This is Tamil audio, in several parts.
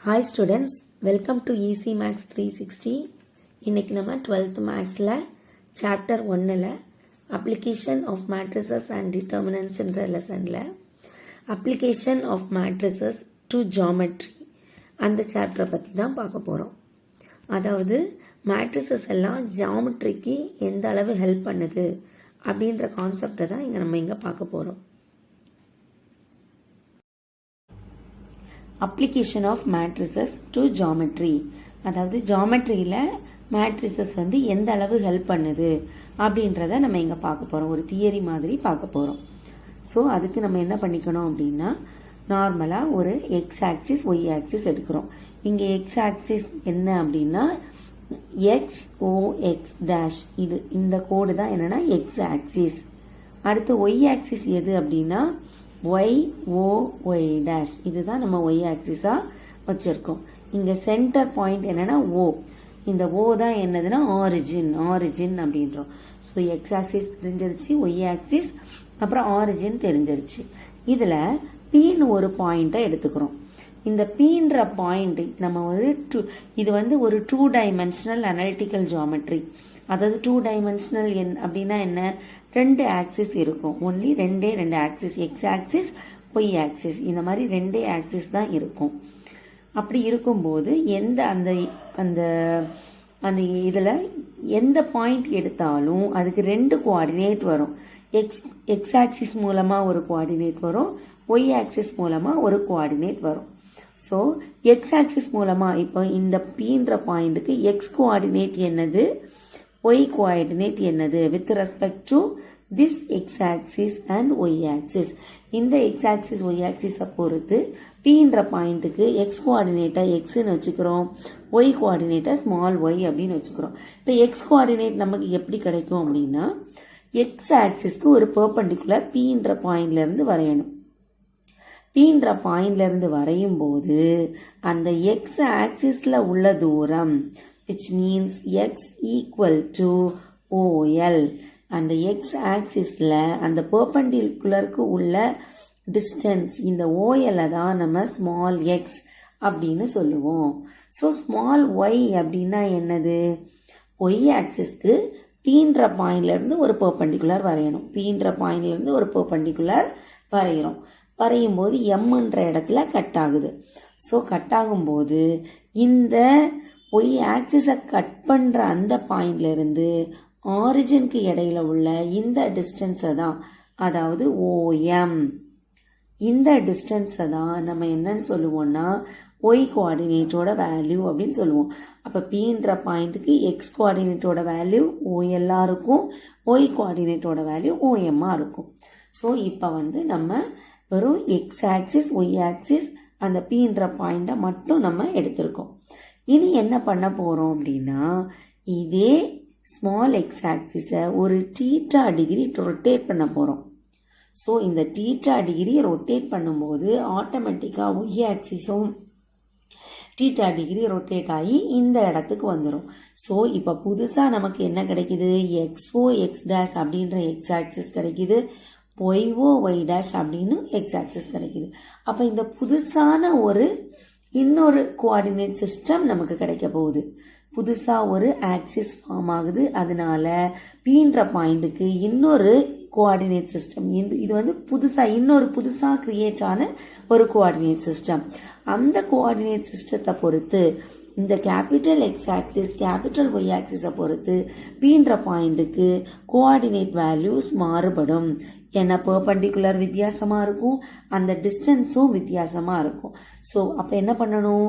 Hi students, welcome to Easy Maths 360. இன்னைக்கு நம்ம 12th Mathsல Chapter 1ல Application of Matrices and Determinants என்ற லெசன்ல Application of Matrices to Geometry அந்த சாப்டரை பற்றி தான் பார்க்க போகிறோம். அதாவது மேட்ரிசஸ் எல்லாம் ஜியாமெட்ரிக்கு எந்த அளவு ஹெல்ப் பண்ணுது அப்படின்ற கான்செப்டை தான் நம்ம இங்கே பார்க்க போகிறோம். Application of matrices to geometry, அதாவது ஜியாமெட்ரியில் மேட்ரிசஸ் வந்து எந்த அளவு ஹெல்ப் பண்ணுது அப்படின்றத நம்ம இங்கே பார்க்க போகிறோம். ஒரு தியரி மாதிரி பார்க்க போகிறோம். ஸோ அதுக்கு நம்ம என்ன பண்ணிக்கணும் அப்படின்னா, நார்மலாக ஒரு எக்ஸ் ஆக்சிஸ் ஒய் ஆக்சிஸ் எடுக்கிறோம். இங்கே எக்ஸ் ஆக்சிஸ் என்ன அப்படின்னா எக்ஸ் ஓ எக்ஸ் டேஷ், இது இந்த கோடு தான் என்னன்னா எக்ஸ் ஆக்சிஸ். அடுத்து ஒய் ஆக்சிஸ் எது அப்படின்னா ஒய் ஓ ஒய் டேஷ், இதுதான் நம்ம ஒய் ஆக்சிஸாக வச்சுருக்கோம். இங்கே சென்டர் பாயிண்ட் என்னன்னா ஓ, இந்த ஓ தான் என்னதுன்னா ஆரிஜின் அப்படின்றோம். ஸோ எக்ஸ் ஆக்சிஸ் தெரிஞ்சிருச்சு, ஒய் ஆக்சிஸ் அப்புறம் ஆரிஜின் தெரிஞ்சிருச்சு. இதில் பீன்னு ஒரு பாயிண்ட்டை எடுத்துக்கிறோம். இந்த பீன்ற பாயிண்ட் நம்ம இது வந்து ஒரு 2 டைமென்ஷனல் அனலிட்டிக்கல் ஜியாமெட்ரி. அதாவது 2 டைமென்ஷனல் அப்படின்னா என்ன, 2 ஆக்சிஸ் இருக்கும். ஒன்லி ரெண்டு axis, x axis y axis, இந்த மாதிரி 2 ஆக்சிஸ் தான் இருக்கும். அப்படி இருக்கும்போது எந்த அந்த அந்த அந்த இதில் எந்த பாயிண்ட் எடுத்தாலும் அதுக்கு 2 கோஆர்டினேட் வரும். எக்ஸ் ஆக்சிஸ் மூலமாக ஒரு கோஆர்டினேட் வரும், ஒய் ஆக்சிஸ் மூலமாக ஒரு கோஆர்டினேட் வரும். ஸோ எக்ஸ் ஆக்சிஸ் மூலமாக இப்போ இந்த பீன்ற பாயிண்ட்டுக்கு எக்ஸ் கோஆர்டினேட் என்னது, ஒய் கோஆர்டினேட் என்னது with respect to this x axis and y axis. இந்த எக்ஸ் ஆக்சிஸ் ஒய் ஆக்சிஸை பொறுத்து பீன்ற பாயிண்ட்டுக்கு எக்ஸ் கோஆர்டினேட்டை எக்ஸ்ன்னு வச்சுக்கிறோம், ஒய் கோஆர்டினேட்டை ஸ்மால் ஒய் அப்படின்னு வச்சுக்கிறோம். இப்போ எக்ஸ் கோஆர்டினேட் நமக்கு எப்படி கிடைக்கும் அப்படின்னா, எக்ஸ் ஆக்சிஸ்க்கு ஒரு பெர்பெண்டிகுலர் பீன்ற பாயிண்ட்ல இருந்து வரையணும். பீன்ற பாயிண்ட்ல இருந்து வரையும் போது அந்த எக்ஸ் ஆக்சிஸ்ல உள்ள தூரம் which means x equal to OL, அந்த x ஆக்சிஸ்ல அந்த பெர்பெண்டிகுலருக்கு உள்ள டிஸ்டன்ஸ் இந்த OL தான் நம்ம ஸ்மால் x அப்படின்னு சொல்லுவோம். ஸோ ஸ்மால் y அப்படின்னா என்னது, y ஆக்சிஸ்க்கு பீன்ற பாயிண்ட்ல இருந்து ஒரு பெர்பெண்டிகுலர் வரையணும். பீன்ற பாயிண்ட்ல இருந்து ஒரு பெர்பெண்டிகுலர் வரையும் போது எம்ன்ற இடத்துல கட் ஆகுது. ஸோ கட் ஆகும்போது இந்த ஒய் ஆக்சிஸை கட் பண்ற அந்த பாயிண்ட்ல இருந்து ஆரிஜினுக்கு இடையில உள்ள இந்த டிஸ்டன்ஸை தான், அதாவது ஓஎம், இந்த டிஸ்டன்ஸை தான் நம்ம என்னன்னு சொல்லுவோம்னா ஒய் கோஆர்டினேட்டோட வேல்யூ அப்படின்னு சொல்லுவோம். அப்போ பீன்ற பாயிண்ட்டுக்கு எக்ஸ் கோஆர்டினேட்டோட வேல்யூ ஓஎல்லா இருக்கும், ஒய் கோஆர்டினேட்டோட வேல்யூ ஓஎம்மா இருக்கும். ஸோ இப்போ வந்து நம்ம வெறும் எக்ஸ் ஆக்சிஸ் ஒய் ஆக்சிஸ் அந்த பீன்ற பாயிண்டை மட்டும் நம்ம எடுத்திருக்கோம். இனி என்ன பண்ண போறோம் அப்படின்னா, இதே ஸ்மால் எக்ஸ் ஆக்சிஸை ஒரு θ டிகிரி ரொட்டேட் பண்ண போறோம். ஸோ இந்த θ டிகிரி ரொட்டேட் பண்ணும்போது ஆட்டோமேட்டிக்கா ஒய் ஆக்சிஸும் θ டிகிரி ரொட்டேட் ஆகி இந்த இடத்துக்கு வந்துடும். ஸோ இப்போ புதுசாக நமக்கு என்ன கிடைக்குது, எக்ஸ்ஓ எக்ஸ் டேஷ் அப்படின்ற எக்ஸ் ஆக்சிஸ் கிடைக்குது, ஒய்ஓ ஒய் டேஷ் அப்படின்னு எக்ஸ் ஆக்சிஸ் கிடைக்குது. அப்போ இந்த புதுசான இன்னொரு கோஆர்டினேட் சிஸ்டம் நமக்கு கிடைக்க போகுது. புதுசா ஒரு ஆக்சிஸ் ஃபார்ம் ஆகுது. அதனால பீன்ற பாயிண்ட்டுக்கு இன்னொரு கோஆர்டினேட் சிஸ்டம், இது வந்து புதுசா கிரியேட் ஆன ஒரு கோஆர்டினேட் சிஸ்டம். அந்த கோஆர்டினேட் சிஸ்டத்தை பொறுத்து இந்த capital X axis capital Y ஆக்சிஸை பொறுத்து பீன்ற பாயிண்ட்டுக்கு கோஆர்டினேட் வேல்யூஸ் மாறுபடும். ஏன்னா பெர்பெண்டிகுலர் வித்தியாசமா இருக்கும், அந்த டிஸ்டன்ஸும் வித்தியாசமா இருக்கும். ஸோ அப்போ என்ன பண்ணணும்,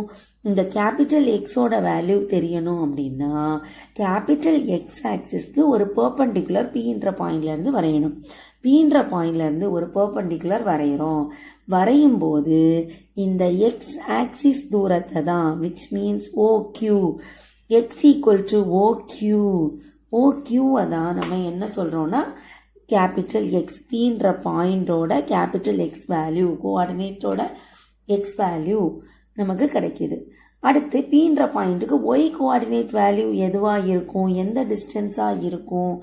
இந்த கேபிட்டல் எக்ஸோட வேல்யூ தெரியணும் அப்படின்னா கேபிட்டல் எக்ஸ் ஆக்சிஸ்க்கு ஒரு பெர்பெண்டிகுலர் பீன்ற பாயிண்ட்ல இருந்து வரையணும். பீன்ற பாயிண்ட்ல இருந்து ஒரு பெர்பெண்டிகுலர் வரையும் போது இந்த எக்ஸ் ஆக்சிஸ் தூரத்தை தான் which means OQ, x equal to OQ தான் நம்ம என்ன சொல்றோம்னா கேபிட்டல் எக்ஸ் பீன்ற பாயிண்டோட கேபிட்டல் எக்ஸ் வேல்யூ, கோஆர்டினேட்டோட எக்ஸ் வேல்யூ நமக்கு கிடைக்குது. அடுத்து பீன்ற பாயிண்ட்டுக்கு ஒய் கோஆர்டினேட் வேல்யூ எதுவா இருக்கும், எந்த டிஸ்டன்ஸா இருக்கும்,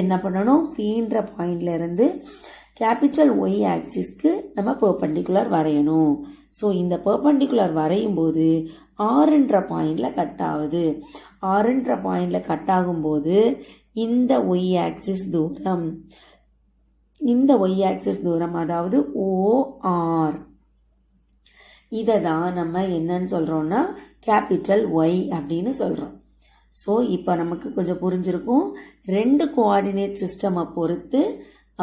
என்ன பண்ணணும், பீன்ற பாயிண்ட்ல இருந்து கேபிட்டல் ஒய் ஆக்சிஸ்க்கு நம்ம பெர்பெண்டிகுலர் வரையணும். ஸோ இந்த பெர்பெண்டிகுலர் வரையும் போது ஆறுன்ற பாயிண்ட்ல கட் ஆகுது. ஆறுன்ற பாயிண்ட்ல கட் ஆகும்போது இந்த ஒய் ஆக்சிஸ் தூரம் அதாவது OR இதை தான் நம்ம என்னன்னு சொல்றோம்னா கேபிட்டல் ஒய் அப்படின்னு சொல்றோம். ஸோ இப்போ நமக்கு கொஞ்சம் புரிஞ்சிருக்கும். 2 கோஆர்டினேட் சிஸ்டமை பொறுத்து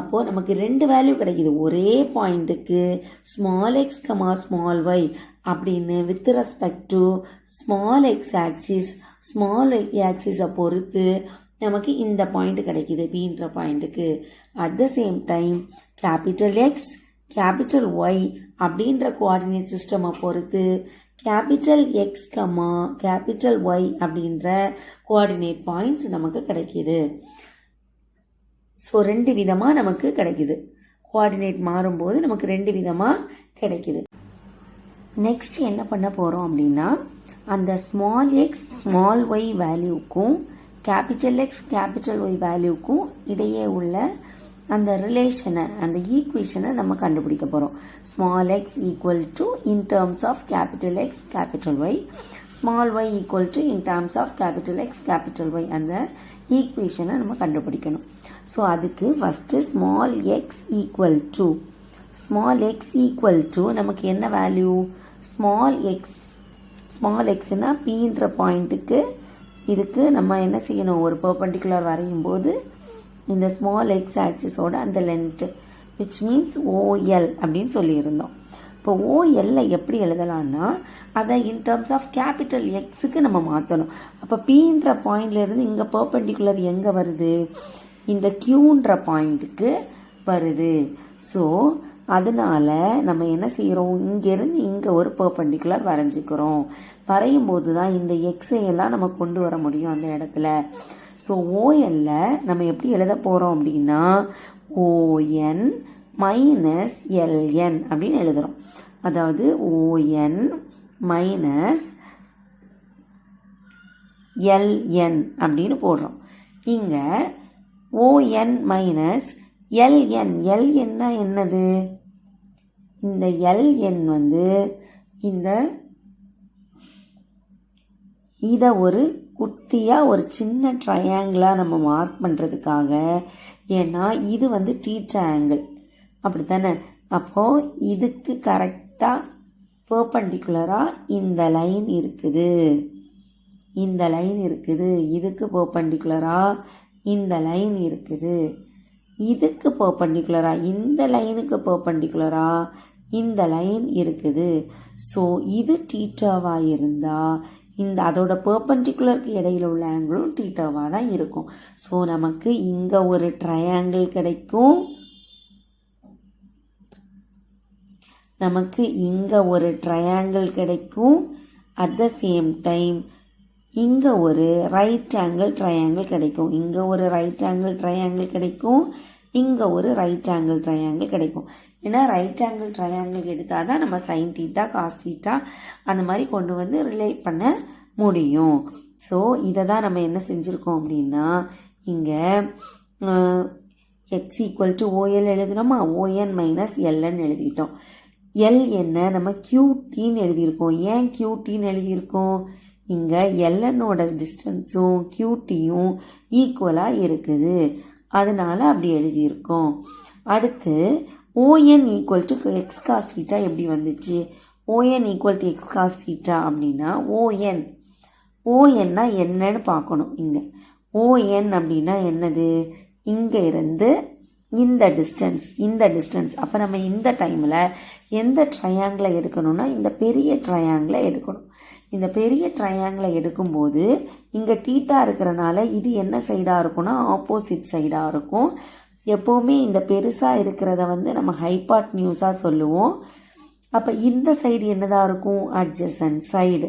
அப்போ நமக்கு 2 வேல்யூ கிடைக்குது. ஒரே பாயிண்ட்டுக்கு small X comma small Y அப்படின்னு with respect to small X axis small ஆக்சிஸை பொறுத்து நமக்கு இந்த பாயிண்ட் கிடைக்குது பீன்ற பாயிண்ட்டுக்கு. At the same time capital X capital Y அப்படின்ற கோஆர்டினேட் சிஸ்டமை பொறுத்து capital X comma capital Y அப்படின்ற கோஆர்டினேட் பாயிண்ட்ஸ் நமக்கு கிடைக்குது. ஸோ 2 விதமா நமக்கு கிடைக்குது. கோஆர்டினேட் மாறும்போது நமக்கு 2 விதமா கிடைக்குது. நெக்ஸ்ட் என்ன பண்ண போறோம் அப்படின்னா அந்த ஸ்மால் எக்ஸ் ஸ்மால் ஒய் வேல்யூக்கும் கேபிட்டல் எக்ஸ் கேபிட்டல் ஒய் வேல்யூக்கும் இடையே உள்ள அந்த ரிலேஷனை அந்த ஈக்குவேஷனை நம்ம கண்டுபிடிக்க போறோம். Small X equal to in terms of capital X capital Y, small Y equal to in terms of capital X capital Y அந்த ஈக்குவேஷனை நம்ம கண்டுபிடிக்கணும். ஸோ அதுக்கு first small X equal to நமக்கு என்ன வேல்யூ ஸ்மால் எக்ஸ்னா பீன்ற பாயிண்ட்டுக்கு இதுக்கு நம்ம என்ன செய்யணும் ஒரு பெர்பெண்டிகுலர் வரையும் போது இந்த ஸ்மால் எக்ஸ் ஆக்சிஸோட அந்த லென்த் விச் மீன்ஸ் OL அப்படின்னு சொல்லியிருந்தோம். இப்போ OL எப்படி எழுதலாம்னா அதை இன் டேர்ம்ஸ் ஆஃப் கேபிட்டல் எக்ஸுக்கு நம்ம மாற்றணும். அப்போ பீன்ற பாயிண்ட்ல இருந்து இங்கே பெர்பெண்டிகுலர் எங்கே வருது இந்த கியூன்ற பாயிண்ட்டுக்கு வருது. ஸோ அதனால நம்ம என்ன செய்யறோம் இங்கிருந்து இங்க ஒரு பெர்பெண்டிகுலர் வரைஞ்சுக்கிறோம். வரையும் போது தான் இந்த எக்ஸை எல்லாம் நம்ம கொண்டு வர முடியும் அந்த இடத்துல. ஸோ OL நம்ம எப்படி எழுத போறோம் அப்படின்னா ON மைனஸ் LN அப்படின்னு எழுதுறோம். அதாவது ON மைனஸ் LN அப்படின்னு போடுறோம். இங்க ON மைனஸ் LN LNனா என்னது இந்த LN இத ஒரு குட்டியா ஒரு சின்ன ட்ரையாங்கிளா நம்ம மார்க் பண்றதுக்காக. ஏன்னா இது தீட்டா ஆங்கிள் அப்படித்தானே. அப்போ இதுக்கு கரெக்டா பெர்பெண்டிகுலரா இந்த லைன் இருக்குது இதுக்கு பெர்பெண்டிகுலரா இந்த லைன் இருக்குது. இதுக்கு பெர்பெண்டிகுலரா இந்த லைனுக்கு பெர்பெண்டிகுலரா இந்த லைன் இருக்குது. ஸோ இது தீட்டாவா இருந்தா இந்த அதோட பெர்பெண்டிகுலருக்கு இடையில உள்ள ஆங்கிளும் தீட்டாவா தான் இருக்கும். ஸோ நமக்கு இங்க ஒரு ட்ரையாங்கிள் கிடைக்கும். அட் த சேம் டைம் இங்க ஒரு ரைட் ஆங்கிள் ட்ரையாங்கிள் கிடைக்கும். இங்க ஒரு ரைட் ஆங்கிள் ட்ரையாங்கிள் கிடைக்கும். ஏன்னா ரைட் ஆங்கிள் ட்ரையாங்கிள் எடுத்தாதான் நம்ம சைன் தீட்டா காஸ் தீட்டா அந்த மாதிரி கொண்டு ரிலேட் பண்ண முடியும். ஸோ இதை தான் நம்ம என்ன செஞ்சிருக்கோம் அப்படின்னா இங்க X equal to OL எழுதினோமா ON minus LN எழுதிட்டோம். L என்ன நம்ம QTன்னு எழுதியிருக்கோம். ஏன் QTன்னு எழுதியிருக்கோம் இங்க LNோட டிஸ்டன்ஸும் QTயும் ஈக்குவலா இருக்குது. அதனால அப்படி எழுதியிருக்கோம். அடுத்து ON equal to x cos theta எப்படி வந்துச்சு? ON equal to x cos theta அப்படின்னா ONனா என்னன்னு பார்க்கணும். இங்க ON அப்படின்னா என்னது இங்க இருந்து இந்த டிஸ்டன்ஸ். அப்ப நம்ம இந்த டைம்ல எந்த ட்ரையாங்கிளை எடுக்கணும்னா இந்த பெரிய ட்ரையாங்கிளை எடுக்கணும். இந்த பெரிய ட்ரையாங்கிளை எடுக்கும்போது இங்க தீட்டா இருக்கிறனால இது என்ன சைடா இருக்கும்னா ஆப்போசிட் சைடா இருக்கும். எப்பவுமே இந்த பெருசா இருக்கிறத நம்ம ஹைபாட்னியூஸா சொல்லுவோம். அப்ப இந்த சைடு என்னதான் இருக்கும் அட்ஜசன்ட் சைடு.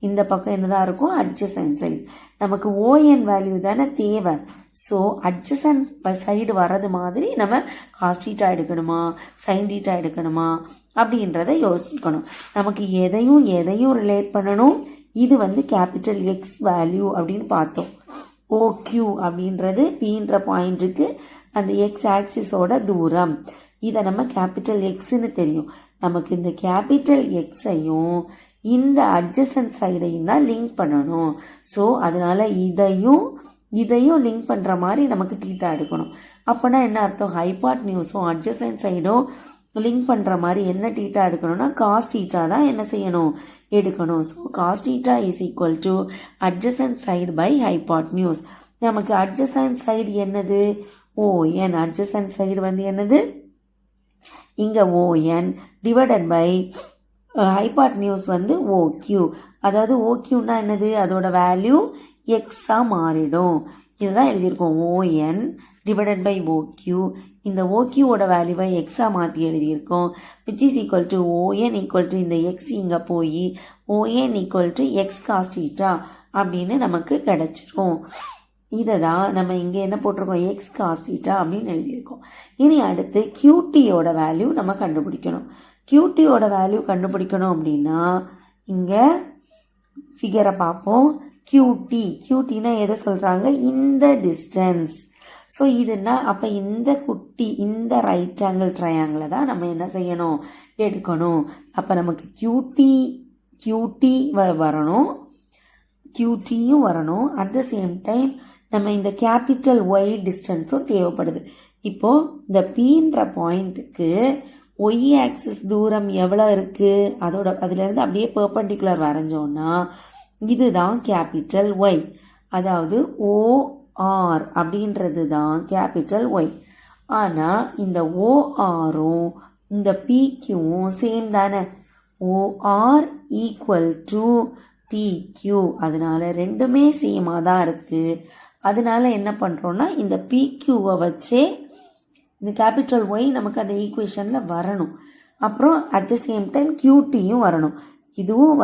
இந்த பக்கம் என்னதான் இருக்கும் அட்ஜசன்ட் சைடு. நமக்கு ON வேல்யூ தானே தேவை. ஸோ அட்ஜசன்ட் சைடு வர்றது மாதிரி நம்ம காஸ் தீட்டா எடுக்கணுமா சைன் தீட்டா எடுக்கணுமா அப்படின்றத யோசிக்கணும். நமக்கு எதையும் ரிலேட் பண்ணணும். இது கேபிட்டல் எக்ஸ் வேல்யூ அப்படின்னு பார்த்தோம். OQ அப்படின்றது பீன்ற பாயிண்ட்டுக்கு அந்த எக்ஸ் ஆக்சிஸோட தூரம். இதை நம்ம கேபிட்டல் எக்ஸ்ன்னு தெரியும். நமக்கு இந்த கேபிட்டல் எக்ஸையும் இந்த அட்ஜசன்ட் சைடையும் தான் லிங்க் பண்ணணும். ஸோ அதனால இதையும் லிங்க் பண்ணுற மாதிரி நமக்கு தீட்டா எடுக்கணும். அப்போனா என்ன அர்த்தம்? ஹைபாட்னியூஸும் அட்ஜசன்ட் சைடும் லிங்க் பண்ணுற மாதிரி என்ன தீட்டா எடுக்கணும்னா காஸ் தீட்டா தான் என்ன செய்யணும்? எடுக்கணும். So cos theta is equal to adjacent side by hypotenuse. நமக்கு அட்ஜசன்ட் சைடு என்னது? ON. அட்ஜசன்ட் சைடு வந்து என்னது? இங்க ON டிவைடட் பை ஹைபாட்னியூஸ் வந்து OQ. அதாவது OQன்னா என்னது? அதோட வேல்யூ எக்ஸா மாறிடும். இதுதான் எழுதியிருக்கோம். ON divided by OQ. இந்த OQவோட வேல்யூவை எக்ஸா மாற்றி எழுதியிருக்கோம். Which is equal to ON equal to இந்த எக்ஸ் இங்கே போய் ON equal to x cos theta அப்படின்னு நமக்கு கிடைச்சிரும். இதை தான் நம்ம இங்கே என்ன போட்டிருக்கோம்? எக்ஸ் காஸ் தீட்டா அப்படின்னு எழுதியிருக்கோம். இனி அடுத்து QTயோட வேல்யூ நம்ம கண்டுபிடிக்கணும். QTயோட வேல்யூ கண்டுபிடிக்கணும் அப்படின்னா இங்கே ஃபிகரை பார்ப்போம். QTனா எதை சொல்கிறாங்க? இந்த டிஸ்டன்ஸ். ஸோ இதுனா அப்போ இந்த ரைட் ஆங்கிள் ட்ரையாங்கிளை தான் நம்ம என்ன செய்யணும்? எடுக்கணும். அப்போ நமக்கு QT வரணும், QTயும் வரணும். அட் த சேம் டைம் நம்ம இந்த கேபிட்டல் ஒய் டிஸ்டன்ஸும் தேவைப்படுது. இப்போ இந்த Pன்ற பாயிண்ட்டுக்கு ஒய் ஆக்சிஸ் தூரம் எவ்வளோ இருக்கு? அதுலேருந்து அப்படியே பெர்பெண்டிகுலர் வரைஞ்சோன்னா இதுதான் கேபிட்டல் ஒய். அதாவது OR அப்படின்றது தான் கேபிட்டல் ஒய். ஆனால் இந்த ORம் இந்த PQவும் சேம் தானே? OR equal to PQ. அதனால ரெண்டுமே சேமாக தான் இருக்கு. அதனால என்ன பண்ணுறோன்னா இந்த PQவை வச்சே இந்த கேபிட்டல் ஒய் நமக்கு அந்த ஈக்குவேஷனில் வரணும். அப்புறம் அட் த சேம் டைம் QTயும் வரணும். இதுவும்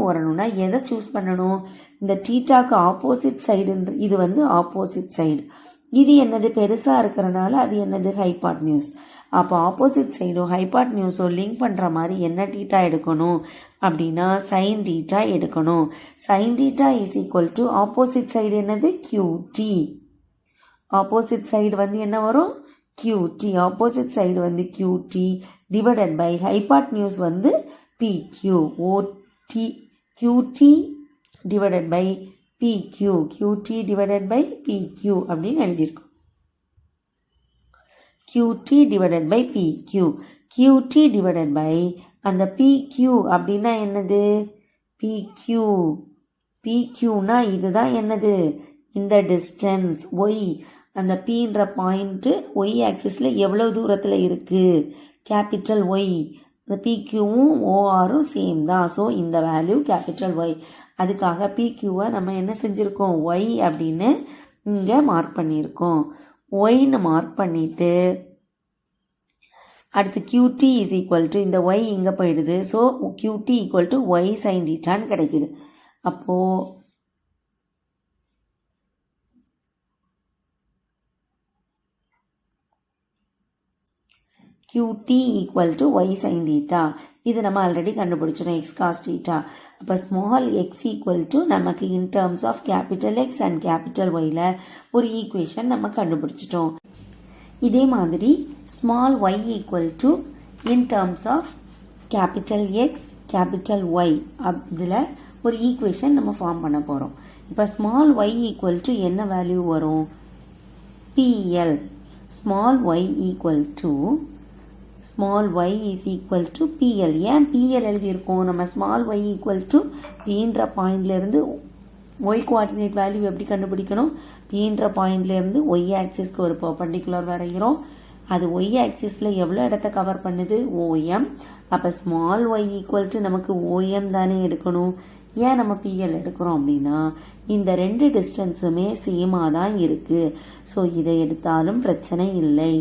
வரணும்னா எதை சூஸ் பண்ணணும்? இந்த தீட்டாக்கு ஆப்போசிட் சைடுன்ற இது வந்து ஆப்போசிட் சைடு. இது என்னது? பெருசாக இருக்கிறனால அது என்னது? ஹைபாட்னியூஸ். அப்போ ஆப்போசிட் சைடும் ஹைபாட்னியூஸும் லிங்க் பண்ணுற மாதிரி என்ன தீட்டா எடுக்கணும் அப்படின்னா சைன் தீட்டா எடுக்கணும். Sine theta is equal to opposite side என்னது? QT. ஆப்போசிட் சைடு வந்து என்ன வரும்? QT. ஆப்போசிட் சைடு வந்து QT டிவைடட் பை ஹைபாட்னியூஸ் வந்து PQ. QT divided by PQ. QT divided by PQ அப்படின்னு எழுதியிருக்கோம். QT divided by PQ. QT divided by அந்த PQ அப்படின்னா என்னது? PQனா இதுதான் என்னது? இந்த டிஸ்டன்ஸ் ஒய். அந்த Pன்ற பாயிண்ட் ஒய் ஆக்சிஸில் எவ்வளோ தூரத்தில் இருக்கு? Capital y. இந்த PQவும் ORம் சேம் தான். ஸோ இந்த வேல்யூ கேபிட்டல் ஒய். அதுக்காக PQவை நம்ம என்ன செஞ்சுருக்கோம்? ஒய் அப்படின்னு இங்கே மார்க் பண்ணியிருக்கோம். ஒய்ன்னு மார்க் பண்ணிட்டு அடுத்து QT இஸ் ஈக்குவல் டு இந்த ஒய் இங்கே போயிடுது. So QT equal to Y sine தீட்டான்னு கிடைக்குது. அப்போது QT equal to Y sine theta. இது நம்ம ஆல்ரெடி கண்டுபிடிச்சிடும் எக்ஸ் காஸ் தீட்டா. அப்போ ஸ்மால் எக்ஸ் ஈக்குவல் டு நமக்கு in terms of capital X and capital ஒய்ல ஒரு ஈக்குவேஷன் நம்ம கண்டுபிடிச்சிட்டோம். இதே மாதிரி small Y equal to in terms of capital X capital Y இதில் ஒரு ஈக்குவேஷன் நம்ம ஃபார்ம் பண்ண போகிறோம். இப்போ ஸ்மால் ஒய் ஈக்குவல் டு என்ன வேல்யூ வரும்? PL. Small Y equal to small Y is equal to PL. ஏன் PL எழுதியிருக்கோம்? நம்ம ஸ்மால் ஒய் ஈக்குவல் டு Pன்ற பாயிண்ட்லேருந்து ஒய் கோஆர்டினேட் வேல்யூ எப்படி கண்டுபிடிக்கணும்? Pன்ற பாயிண்ட்லேருந்து ஒய் ஆக்சிஸ்க்கு ஒரு பர்பெண்டிகுலர் வரைகிறோம். அது ஒய் ஆக்சிஸில் எவ்வளோ இடத்த கவர் பண்ணுது? OM. அப்போ ஸ்மால் ஒய் ஈக்குவல் டு நமக்கு OM தானே எடுக்கணும். ஏன் நம்ம PL எடுக்கிறோம் அப்படின்னா இந்த ரெண்டு டிஸ்டன்ஸுமே சேமாக தான் இருக்குது. ஸோ இதை எடுத்தாலும் பிரச்சனை இல்லை.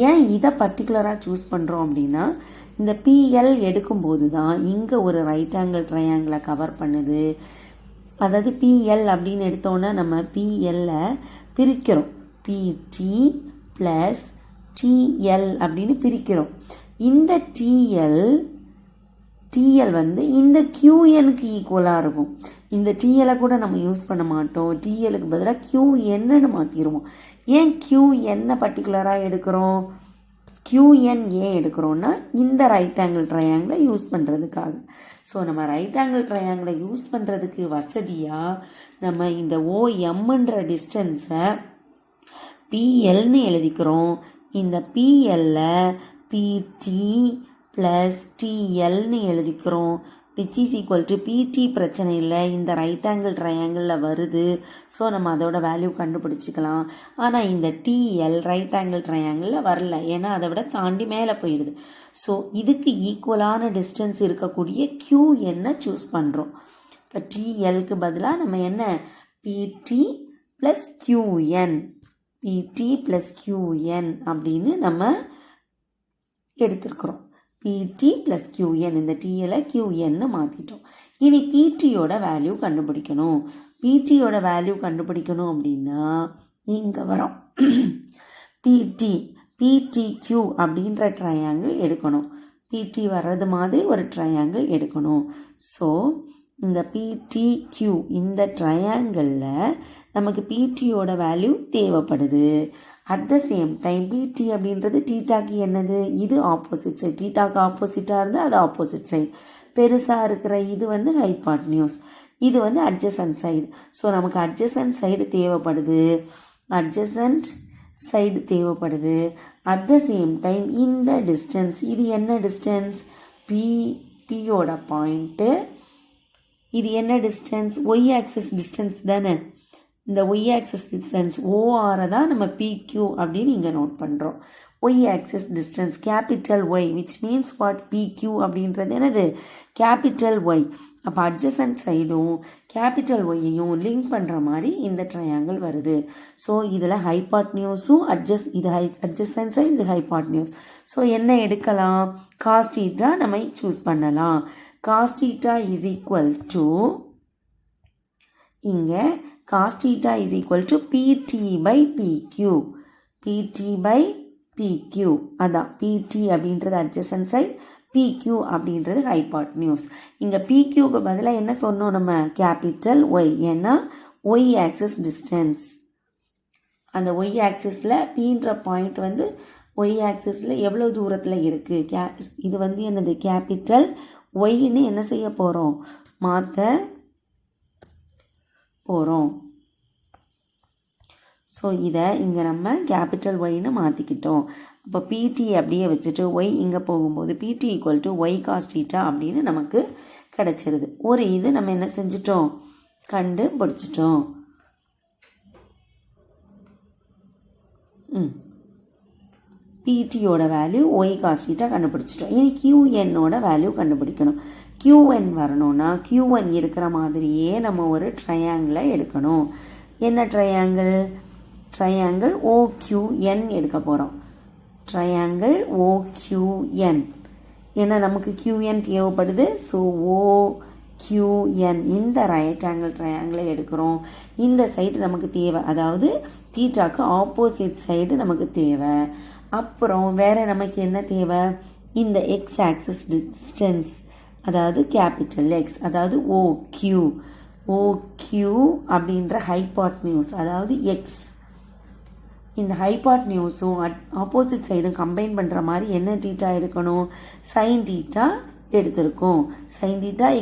ஏன் இதை பர்டிகுலராக சூஸ் பண்ணுறோம் அப்படின்னா இந்த PL எடுக்கும்போது தான் இங்கே ஒரு ரைட் ஆங்கிள் ட்ரையாங்கிளை கவர் பண்ணுது. அதாவது PL அப்படின்னு எடுத்தோன்னா நம்ம PLஐ பிரிக்கிறோம். PT ப்ளஸ் TL அப்படின்னு பிரிக்கிறோம். இந்த TL வந்து இந்த QNக்கு ஈக்குவலாக இருக்கும். இந்த TLஐ கூட நம்ம யூஸ் பண்ண மாட்டோம். TLக்கு பதிலாக QNன்னு மாற்றிடுவோம். ஏன் QN பர்டிகுலராக எடுக்கிறோம்? QN ஏன் எடுக்கிறோன்னா இந்த ரைட் ஆங்கிள் ட்ரையாங்கிளை யூஸ் பண்ணுறதுக்காக. ஸோ நம்ம ரைட் ஆங்கிள் ட்ரையாங்கிளை யூஸ் பண்ணுறதுக்கு வசதியாக நம்ம இந்த OMன்ற டிஸ்டன்ஸை PLன்னு எழுதிக்கிறோம். இந்த PLல PT + TLன்னு எழுதிக்கிறோம். which is equal to PT பிரச்சனை இல்லை, இந்த ரைட் ஆங்கிள் ட்ரையாங்கிளில் வருது. ஸோ நம்ம அதோட வேல்யூ கண்டுபிடிச்சிக்கலாம். ஆனால் இந்த TL ரைட் ஆங்கிள் ட்ரையாங்கிளில் வரல, ஏன்னா அதை விட தாண்டி மேலே போயிடுது. ஸோ இதுக்கு ஈக்குவலான டிஸ்டன்ஸ் இருக்கக்கூடிய QNனை சூஸ் பண்ணுறோம். இப்போ TLக்கு பதிலாக நம்ம என்ன PT + QN PT + QN அப்படின்னு நம்ம எடுத்துருக்குறோம். PT + QN, இந்த TLை QNன்னு மாற்றிட்டோம். இனி PTயோட வேல்யூ கண்டுபிடிக்கணும். PTயோட வேல்யூ கண்டுபிடிக்கணும் அப்படின்னா இங்கே வரோம். PTQ அப்படின்ற ட்ரையாங்கிள் எடுக்கணும். PT வர்றது மாதிரி ஒரு ட்ரையாங்கிள் எடுக்கணும். ஸோ இந்த PTQ இந்த ட்ரையாங்கிளில் நமக்கு PTயோட வேல்யூ தேவைப்படுது. At the same time PT அப்படின்றது தீட்டாக்கு என்னது, இது ஆப்போசிட் சைடு. தீட்டாக்கு ஆப்போசிட்டாக இருந்தால் அது ஆப்போசிட் சைடு. பெருசாக இருக்கிற இது வந்து ஹைபாட்னியூஸ், இது வந்து அட்ஜசன்ட் சைடு. ஸோ நமக்கு அட்ஜசன்ட் சைடு தேவைப்படுது. அட் த சேம் டைம் இந்த டிஸ்டன்ஸ், இது என்ன டிஸ்டன்ஸ், Pயோட பாயிண்ட்டு. இது என்ன டிஸ்டன்ஸ், ஒய் ஆக்சிஸ் டிஸ்டன்ஸ் தானே. இந்த ஒய் ஆக்சிஸ் டிஸ்டன்ஸ் ORஐ தான் நம்ம PQ அப்படின்னு இங்கே நோட் பண்ணுறோம். Y axis distance capital y, which means what, PQ அப்படின்றது என்னது, கேபிட்டல் ஒய். அப்போ அட்ஜசன்ட் சைடும் கேபிட்டல் ஒய்யையும் லிங்க் பண்ணுற மாதிரி இந்த ட்ரையாங்கிள் வருது. ஸோ இதில் ஹைபாட்னியூஸும் இது அட்ஜசன்ட் சைடு, இது ஹைபாட்னியூஸ். ஸோ என்ன எடுக்கலாம், காஸ் தீட்டா நம்ம சூஸ் பண்ணலாம். Cos theta is equal to, இங்கே cos theta is equal to PT/PQ. PT/PQ அதான் PT அப்படின்றது adjacent side, PQ அப்படின்றது hypotenuse. இங்கே PQக்கு பதிலாக என்ன சொன்னோம் நம்ம, கேபிட்டல் Y, ஏன்னா Y axis distance. அந்த Y axisல Pன்ற பாயிண்ட் வந்து Y axisல எவ்வளோ தூரத்தில் இருக்குது, இது வந்து என்னது கேபிட்டல் Yன்னு என்ன செய்ய போகிறோம், மாற்ற போகிறோம். ஸோ இதை இங்கே நம்ம கேபிட்டல் ஒய்ன்னு மாற்றிக்கிட்டோம். அப்போ PT அப்படியே வச்சுட்டு Y இங்கே போகும்போது PT = Y cos theta அப்படின்னு நமக்கு கிடச்சிருது. ஒரு இது நம்ம என்ன செஞ்சிட்டோம், கண்டுபிடிச்சிட்டோம். PTயோட வேல்யூ Y cos theta கண்டுபிடிச்சிட்டோம். இனி QNோட வேல்யூ கண்டுபிடிக்கணும். QN வரணும்னா Q1 இருக்கிற மாதிரியே நம்ம ஒரு ட்ரையாங்கிளை எடுக்கணும். என்ன ட்ரையாங்கிள், ட்ரையாங்கிள் OQN எடுக்க போகிறோம். ட்ரையாங்கிள் OQN, ஏன்னா நமக்கு QN தேவைப்படுது. ஸோ OQN இந்த ரைட் ஆங்கிள் ட்ரையாங்கிளை எடுக்கிறோம். இந்த சைடு நமக்கு தேவை, அதாவது தீட்டாக்கு ஆப்போசிட் சைடு நமக்கு தேவை. அப்புறம் வேற நமக்கு என்ன தேவை, இந்த எக்ஸ் ஆக்சிஸ் டிஸ்டன்ஸ், அதாவது கேபிட்டல் X, அதாவது OQ அப்படின்ற ஹைபாட்னியூஸ், அதாவது X. இந்த ஹைபாட்னியூஸும் ஆப்போசிட் சைடும் கம்பைன் பண்ணுற மாதிரி என்ன தீட்டா எடுக்கணும், சைன் தீட்டா எடுத்திருக்கோம். Sine theta =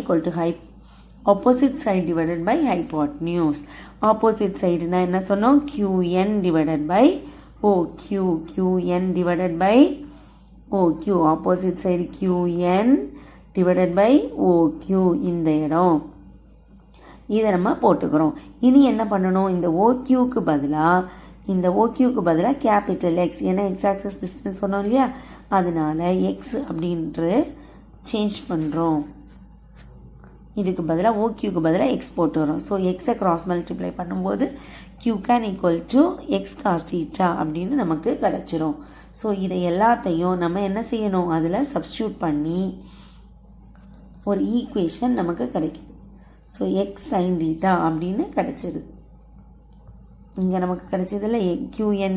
opposite side divided by hypotenuse. Opposite சைடுனா என்ன சொன்னோம், QN / OQ, QN / OQ. Opposite side QN / OQ இந்த இடம். இதை நம்ம போட்டுக்கிறோம். இனி என்ன பண்ணணும், இந்த OQக்கு பதிலாக கேபிட்டல் X, ஏன்னா எக்ஸ் ஆக்சிஸ் டிஸ்டன்ஸ் சொன்னோம் இல்லையா, அதனால X அப்படின்ற சேஞ்ச் பண்ணுறோம். இதுக்கு பதிலாக OQக்கு பதிலாக X போட்டு வரோம். ஸோ எக்ஸை கிராஸ் மல்டிப்ளை பண்ணும்போது QN = X cos theta அப்படின்னு நமக்கு கிடச்சிரும். ஸோ இதை எல்லாத்தையும் நம்ம என்ன செய்யணும், அதில் சப்ஸ்டியூட் பண்ணி ஒரு ஈக்குவேஷன் நமக்கு கிடைக்குது. ஸோ X sin theta அப்படின்னு கிடச்சிருது. இங்கே நமக்கு கிடைச்சதில் QN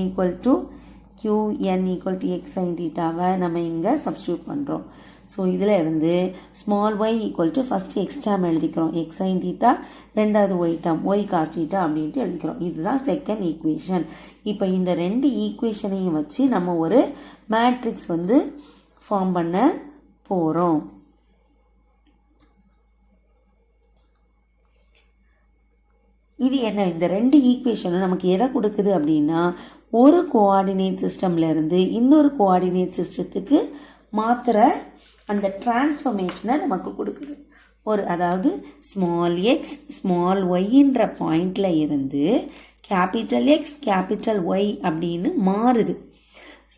= X sin thetaவை நம்ம இங்கே சப்ஸ்டியூட் பண்ணுறோம். ஸோ இதில் இருந்து small Y equal to first X term எழுதிக்கிறோம், எக்ஸ் சைன் தீட்டா, ரெண்டாவது Y term Y cos theta அப்படின்ட்டு எழுதிக்கிறோம். இதுதான் செகண்ட் ஈக்குவேஷன். இப்போ இந்த ரெண்டு ஈக்குவேஷனையும் வச்சு நம்ம ஒரு மேட்ரிக்ஸ் வந்து ஃபார்ம் பண்ண போகிறோம். இது என்ன, இந்த ரெண்டு ஈக்குவேஷனும் நமக்கு எதை கொடுக்குது அப்படின்னா, ஒரு கோஆர்டினேட் சிஸ்டம்ல இருந்து இன்னொரு கோஆர்டினேட் சிஸ்டத்துக்கு மாத்திர அந்த டிரான்ஸ்ஃபர்மேஷனை நமக்கு கொடுக்குது. அதாவது ஸ்மால் எக்ஸ் ஸ்மால் ஒய்ன்ற பாயிண்ட்ல இருந்து கேபிட்டல் எக்ஸ் கேபிட்டல் ஒய் அப்படின்னு மாறுது.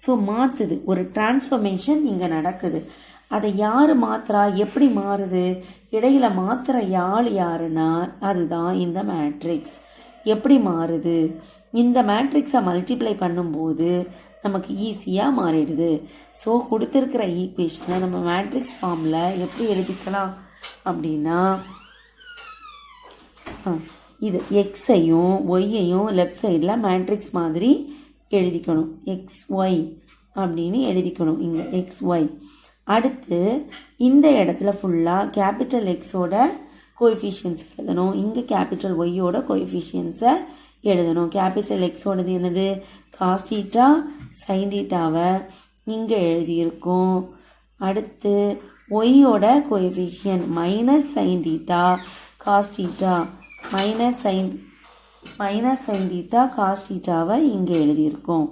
ஸோ மாற்றுது, ஒரு டிரான்ஸ்ஃபர்மேஷன் இங்கே நடக்குது. அதை யார் மாத்திரா, எப்படி மாறுது, இடையில மாத்திர யாருன்னா அதுதான் இந்த மேட்ரிக்ஸ். எப்படி மாறுது, இந்த மேட்ரிக்ஸை மல்டிப்ளை பண்ணும்போது நமக்கு ஈஸியாக மாறிடுது. ஸோ கொடுத்துருக்கிற ஈக்குவேஷனை நம்ம மேட்ரிக்ஸ் ஃபார்மில் எப்படி எழுதிக்கலாம் அப்படின்னா, இது எக்ஸையும் ஒய்யையும் லெஃப்ட் சைடில் மேட்ரிக்ஸ் மாதிரி எழுதிக்கணும். எக்ஸ் ஒய் அப்படின்னு எழுதிக்கணும், இங்கே எக்ஸ் ஒய். அடுத்து இந்த இடத்துல ஃபுல்லாக கேபிட்டல் எக்ஸோட கோஎஃபிஷியன்ஸ் எழுதணும், இங்கே கேபிட்டல் ஒய்யோட கோஎஃபிஷியன்ஸை எழுதணும். கேபிட்டல் எக்ஸோடது என்னது, காஸ் தீட்டா சைன் தீட்டாவை இங்கே எழுதியிருக்கோம். அடுத்து ஒய்யோட coefficient minus sine theta cos theta, minus sine theta cos தீட்டாவை இங்கே எழுதியிருக்கோம்,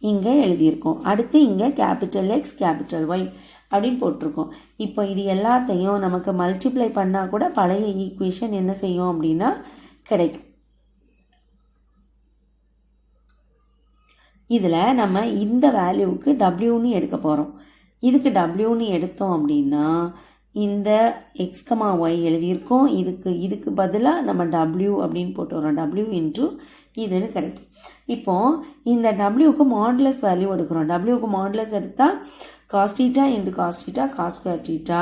இங்கே எழுதியிருக்கோம். அடுத்து இங்கே கேபிட்டல் எக்ஸ் கேபிட்டல் ஒய் அப்படின்னு போட்டிருக்கோம். இப்போ இது எல்லாத்தையும் நமக்கு மல்டிப்ளை பண்ணால் கூட பழைய ஈக்குவேஷன் என்ன செய்யும் அப்படின்னா கிடைக்கும். இதில் நம்ம இந்த வேல்யூவுக்கு டபிள்யூன்னு எடுக்க போகிறோம். இதுக்கு டபிள்யூன்னு எடுத்தோம் அப்படின்னா இந்த எக்ஸ் கமா ஒய் எழுதியிருக்கோம், இதுக்கு பதிலாக நம்ம டபிள்யூ அப்படின்னு போட்டு வரோம், டபிள்யூ இன்ட்டு இதுன்னு கிடைக்கும். இப்போ இந்த டபிள்யூக்கு மாடுலஸ் வேல்யூ எடுக்கிறோம். டபிள்யூக்கு மாடுலஸ் எடுத்தால் cos theta into cos theta cos square theta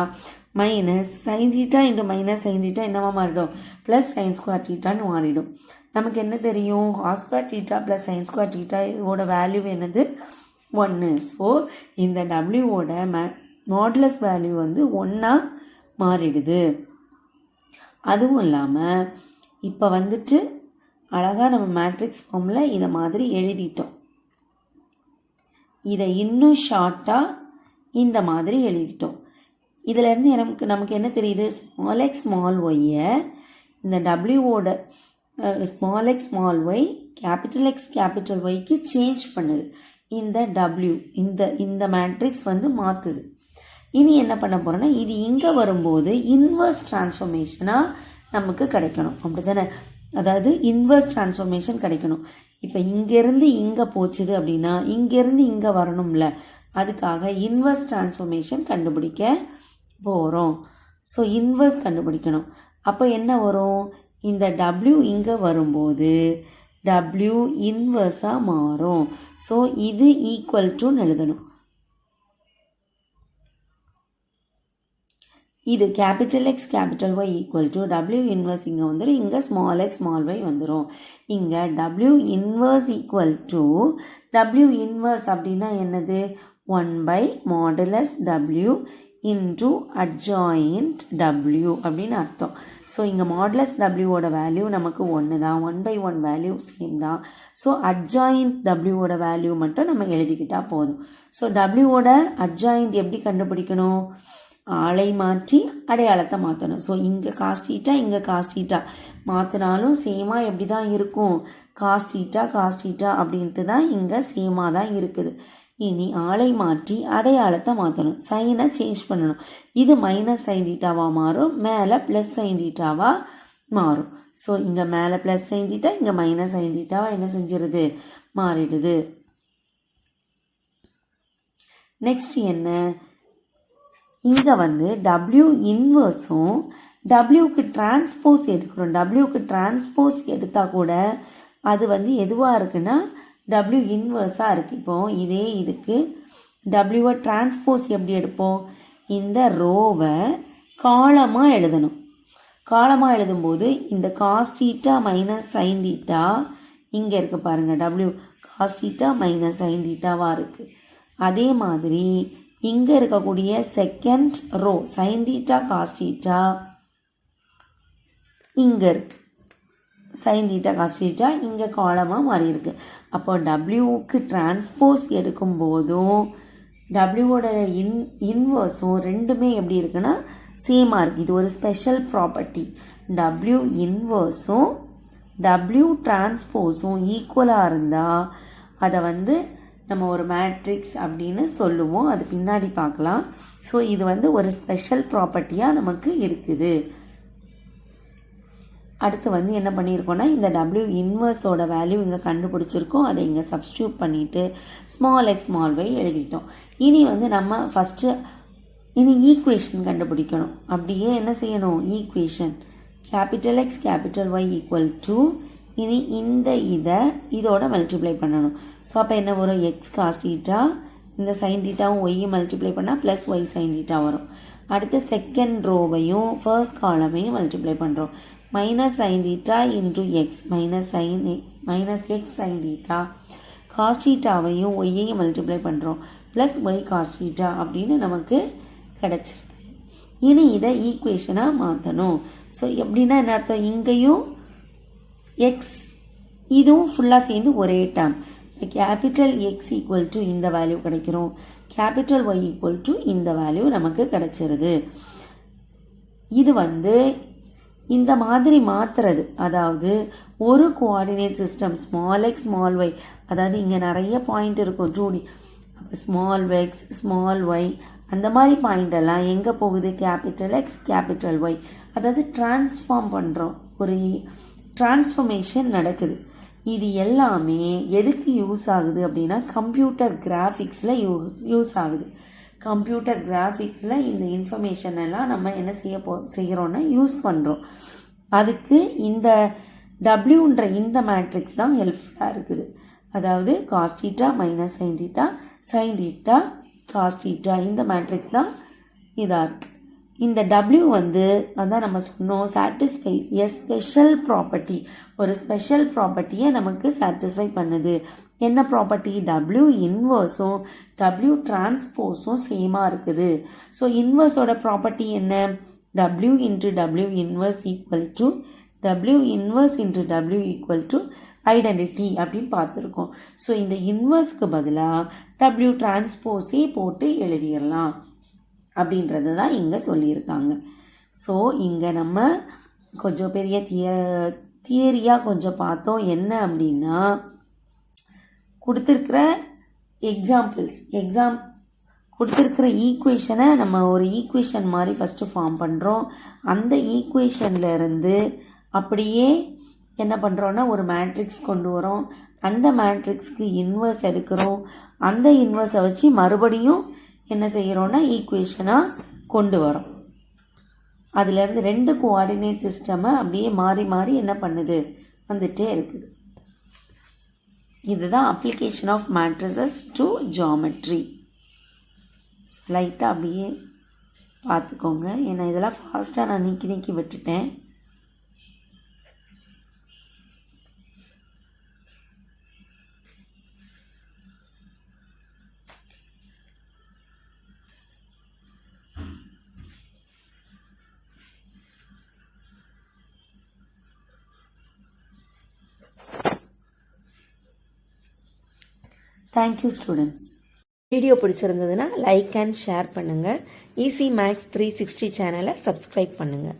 minus sine theta into minus sine theta என்னவா மாறிடும், ப்ளஸ் சைன் ஸ்கொயர் தீட்டான்னு மாறிடும். நமக்கு என்ன தெரியும், cos square theta plus sine square theta இதோட வேல்யூ என்னது 1. ஸோ இந்த டபிள்யூவோட மாடுலஸ் வேல்யூ வந்து 1 மாறிடுது. அதுவும் இல்லாமல் இப்போ வந்துட்டு அழகாக நம்ம மேட்ரிக்ஸ் ஃபார்மில் இதை மாதிரி எழுதிட்டோம். இதை இன்னும் ஷார்ட்டாக இந்த மாதிரி எழுதிட்டோம். இதிலேருந்து நமக்கு என்ன தெரியுது, ஸ்மால் எக்ஸ் ஸ்மால் ஒய்யை இந்த டபிள்யூவோட small X small Y capital X capital ஒய்க்கு சேஞ்ச் பண்ணுது. இந்த டபிள்யூ இந்த மேட்ரிக்ஸ் வந்து மாற்றுது. இனி என்ன பண்ண போகிறோன்னா, இது இங்கே வரும்போது இன்வர்ஸ் டிரான்ஸ்ஃபர்மேஷனாக நமக்கு கிடைக்கணும், அப்படி தானே? அதாவது இன்வர்ஸ் டிரான்ஸ்ஃபர்மேஷன் கிடைக்கணும். இப்போ இங்கேருந்து இங்கே போச்சுது அப்படின்னா இங்கேருந்து இங்கே வரணும்ல, அதுக்காக இன்வர்ஸ் டிரான்ஸ்ஃபர்மேஷன் கண்டுபிடிக்க போகிறோம். ஸோ இன்வர்ஸ் கண்டுபிடிக்கணும். அப்போ என்ன வரும், இந்த டபிள்யூ இங்கே வரும்போது டபிள்யூ இன்வர்ஸாக மாறும். ஸோ இது ஈக்குவல் டுன்னு எழுதணும். இது capital X capital Y equal to W inverse இங்கே வந்துடும், இங்கே ஸ்மால் எக்ஸ் ஸ்மால் ஒய் வந்துடும். இங்கே W inverse equal to W inverse அப்படின்னா என்னது, 1/மாடுலஸ் டபிள்யூ இன்டு அட்ஜாயிண்ட் டபிள்யூ அப்படின்னு அர்த்தம். ஸோ இங்கே மாடுலஸ் டபிள்யூவோட வேல்யூ நமக்கு 1 தான், 1/1 வேல்யூ சேம் தான். ஸோ அட்ஜாயிண்ட் டபிள்யூவோட வேல்யூ மட்டும் நம்ம எழுதிக்கிட்டா போதும். ஸோ டபிள்யூவோட அட்ஜாயிண்ட் எப்படி கண்டுபிடிக்கணும், ஆளை மாற்றி அடையாளத்தை மாற்றணும். ஸோ இங்கே காஸ் தீட்டா இங்கே காஸ் தீட்டா மாற்றினாலும் சேமாக எப்படி தான் இருக்கும், காஸ் தீட்டா அப்படின்ட்டு தான் இங்கே சேமாக தான் இருக்குது. இனி ஆளை மாற்றி அடையாளத்தை மாற்றணும், சைனை சேஞ்ச் பண்ணணும். இது மைனஸ் சைன் தீட்டாவாக மாறும், மேலே ப்ளஸ் சைன் தீட்டாவாக மாறும். ஸோ இங்கே மேலே ப்ளஸ் சைன் தீட்டா இங்கே மைனஸ் சைன் தீட்டாவாக என்ன செஞ்சிருது, மாறிடுது. நெக்ஸ்ட் என்ன, இங்கே வந்து டபிள்யூ இன்வர்ஸும் டபிள்யூக்கு டிரான்ஸ்போஸ் எடுக்கிறோம். டபிள்யூக்கு டிரான்ஸ்போஸ் எடுத்தால் கூட அது வந்து எதுவாக இருக்குன்னா டபிள்யூ இன்வர்ஸாக இருக்குது. இப்போ இதே இதுக்கு டபிள்யூவை டிரான்ஸ்போஸ் எப்படி எடுப்போம், இந்த ரோவை காலமாக எழுதணும். காலமாக எழுதும்போது இந்த cos theta minus sine theta இங்கே இருக்குது பாருங்கள், W cos theta minus sine தீட்டாவாக இருக்குது. அதே மாதிரி இங்கே இருக்கக்கூடிய செகண்ட் ரோ sin θ cos θ இங்கே இருக்கு sin θ cos θ இங்கே காலமாக மாறி இருக்கு. அப்போ டபிள்யூக்கு டிரான்ஸ்போஸ் எடுக்கும் போதும் டபிள்யூவோட இன்வர்ஸும் ரெண்டுமே எப்படி இருக்குன்னா சேமாக இருக்குது. இது ஒரு ஸ்பெஷல் ப்ராப்பர்ட்டி. டபிள்யூ இன்வர்ஸும் டபிள்யூ டிரான்ஸ்போஸும் ஈக்குவலாக இருந்தால் அதை வந்து நம்ம ஒரு மேட்ரிக்ஸ் அப்படின்னு சொல்லுவோம். அது பின்னாடி பார்க்கலாம். ஸோ இது வந்து ஒரு ஸ்பெஷல் ப்ராப்பர்ட்டியாக நமக்கு இருக்குது. அடுத்து வந்து என்ன பண்ணியிருக்கோன்னா இந்த டபிள்யூ இன்வர்ஸோட வேல்யூ இங்கே கண்டுபிடிச்சிருக்கோம். அதை இங்கே சப்ஸ்டியூட் பண்ணிவிட்டு ஸ்மால் எக்ஸ் ஸ்மால் ஒய் எழுதிட்டோம். இனி வந்து நம்ம ஃபஸ்ட்டு இனி ஈக்குவேஷன் கண்டுபிடிக்கணும். அப்படியே என்ன செய்யணும், equation capital X capital Y equal to இனி இந்த இதோட மல்டிப்ளை பண்ணணும். ஸோ அப்போ என்ன வரும், எக்ஸ் காஸ் தீட்டா இந்த சைன் தீட்டாவும் ஒய்யும் மல்டிப்ளை பண்ணால் ப்ளஸ் ஒய் சைன் தீட்டா வரும். அடுத்து செகண்ட் ரோவையும் ஃபர்ஸ்ட் காலமையும் மல்டிப்ளை பண்ணுறோம். Minus sine theta into X minus X sine theta cos தீட்டாவையும் ஒய்யையும் மல்டிப்ளை பண்ணுறோம் ப்ளஸ் ஒய் காஸ் தீட்டா அப்படின்னு நமக்கு கிடச்சிருது. இனி இதை ஈக்குவேஷனாக மாற்றணும். ஸோ எப்படின்னா என்ன அர்த்தம், இங்கேயும் எக்ஸ் இதுவும் ஃபுல்லாக சேர்ந்து ஒரே term. Capital X equal to இந்த வேல்யூ கிடைக்கிறோம், கேபிட்டல் ஒய் ஈக்குவல் டு இந்த வேல்யூ நமக்கு கிடைச்சிருது. இது வந்து இந்த மாதிரி மாற்றுறது, அதாவது ஒரு coordinate system small X small Y, அதாவது இங்கே நிறைய பாயிண்ட் இருக்கும் 2D, small X small Y அந்த மாதிரி பாயிண்ட் எல்லாம் எங்கே போகுது, கேபிட்டல் எக்ஸ் கேபிட்டல் ஒய், அதாவது டிரான்ஸ்ஃபார்ம் பண்ணுறோம், ஒரு டிரான்ஸ்ஃபர்மேஷன் நடக்குது. இது எல்லாமே எதுக்கு யூஸ் ஆகுது அப்படின்னா கம்ப்யூட்டர் கிராஃபிக்ஸில் யூஸ் ஆகுது. கம்ப்யூட்டர் கிராஃபிக்ஸில் இந்த இன்ஃபர்மேஷன் எல்லாம் நம்ம என்ன செய்கிறோன்னா யூஸ் பண்ணுறோம். அதுக்கு இந்த டபிள்யூன்ற இந்த மேட்ரிக்ஸ் தான் ஹெல்ப்ஃபுல்லாக இருக்குது. அதாவது cos theta minus sine theta cos theta இந்த மேட்ரிக்ஸ் தான் இதாக இருக்குது. இந்த W வந்து அதான் நம்ம சொன்னோம் சாட்டிஸ்ஃபைஸ் எ ஸ்பெஷல் ப்ராப்பர்ட்டி, ஒரு ஸ்பெஷல் ப்ராப்பர்ட்டியை நமக்கு சாட்டிஸ்ஃபை பண்ணுது. என்ன ப்ராப்பர்ட்டி, W இன்வர்ஸும் W டிரான்ஸ்போஸும் சேமாக இருக்குது. ஸோ இன்வர்ஸோட ப்ராப்பர்ட்டி என்ன, W into W inverse equal to W inverse into W equal to identity அப்படின்னு பார்த்துருக்கோம். ஸோ இந்த இன்வர்ஸ்க்கு பதிலாக W டிரான்ஸ்போஸே போட்டு எழுதிடலாம் அப்படின்றது தான் இங்கே சொல்லியிருக்காங்க. ஸோ இங்கே நம்ம கொஞ்சம் பெரிய தியரியாக கொஞ்சம் பார்த்தோம். என்ன அப்படின்னா கொடுத்துருக்கிற கொடுத்துருக்கிற ஈக்குவேஷனை நம்ம ஒரு ஈக்குவேஷன் மாதிரி ஃபஸ்ட்டு ஃபார்ம் பண்ணுறோம். அந்த ஈக்குவேஷனில் இருந்து அப்படியே என்ன பண்ணுறோன்னா ஒரு மேட்ரிக்ஸ் கொண்டு வரோம். அந்த மேட்ரிக்ஸ்க்கு இன்வர்ஸ் எடுக்கிறோம். அந்த இன்வர்ஸை வச்சு மறுபடியும் என்ன செய்கிறோன்னா ஈக்குவேஷனாக கொண்டு வரோம். அதுலேருந்து ரெண்டு கோஆர்டினேட் சிஸ்டமை அப்படியே மாறி மாறி என்ன பண்ணுது வந்துட்டே இருக்குது. இதுதான் application of matrices to geometry. லைட்டாக அப்படியே பார்த்துக்கோங்க, ஏன்னா இதெல்லாம் ஃபாஸ்ட்டாக நான் நீக்கி விட்டுட்டேன். Thank you students. வீடியோ பிடிச்சிருந்ததுன்னா லைக் அண்ட் ஷேர் பண்ணுங்கள். ஈஸி மேக்ஸ் 360 சேனலை சப்ஸ்கிரைப் பண்ணுங்கள்.